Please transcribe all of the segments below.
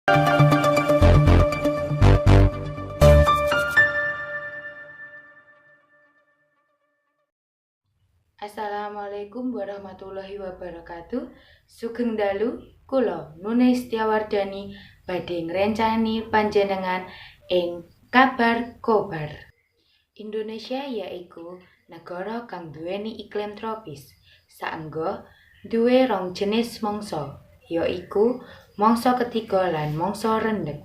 Assalamualaikum warahmatullahi wabarakatuh. Sugeng dalu, kula Nune Setiawardani badhe ngrencani panjenengan ing kabar kobar. Indonesia yaiku negara kang duweni iklim tropis. Saengga duwe rong jenis mangsa, yaiku mangsa ketiga lan mangsa rendheng.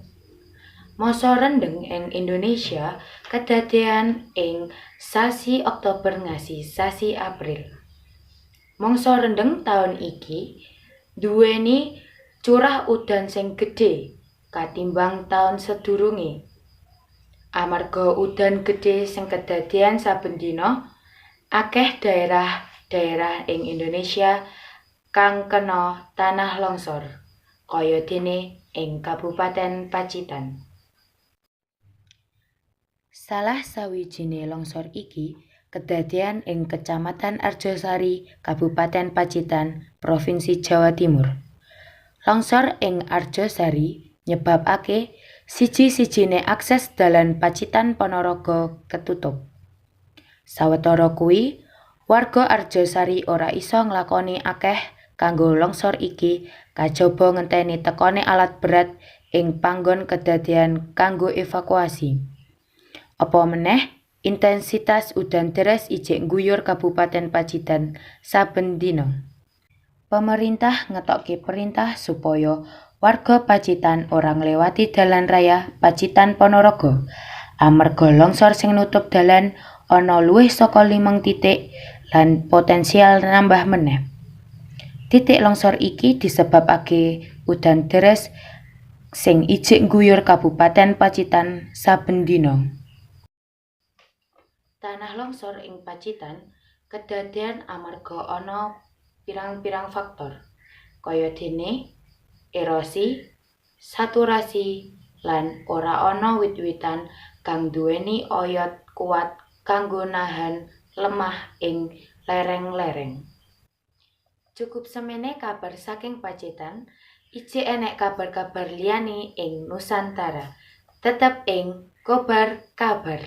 Masa rendheng ing Indonesia kedadean ing sasi Oktober ngasi sasi April. Mangsa rendheng taun iki duweni curah udan sing gedhe katimbang taun sedurunge. Amarga udan gedhe sing kedadean saben dina, akeh daerah-daerah ing Indonesia kang kena tanah longsor, kaya dene ing Kabupaten Pacitan. Salah sawijine longsor iki kedadean ing Kecamatan Arjosari, Kabupaten Pacitan, Provinsi Jawa Timur. Longsor ing Arjosari nyebabake siji-sijine akses dalan Pacitan Ponorogo ketutup. Sawetara kuwi, warga Arjosari ora iso nglakoni akeh kanggo longsor iki kajaba ngenteni tekone alat berat ing panggon kedadean kanggo evakuasi. Apa meneh, intensitas udan deres ijek ngguyur Kabupaten Pacitan saben dina. Pemerintah ngetokke perintah supaya warga Pacitan ora nglewati dalan raya Pacitan Ponorogo. Amarga longsor sing nutup dalan ana luwih saka 5 titik lan potensial nambah meneh. Titik longsor iki disebabake udan deres sing ijek ngguyur Kabupaten Pacitan saben dina. Tanah longsor ing Pacitan kedadean amarga ana pirang-pirang faktor, kaya dene erosi, saturasi, lan ora ana wit-witan kang duweni oyot kuat kanggo nahan lemah ing lereng-lereng. Cukup semene kabar saking Pacitan, ijek enek kabar-kabar liyane ing Nusantara. Tetep ing Kobar Kabar.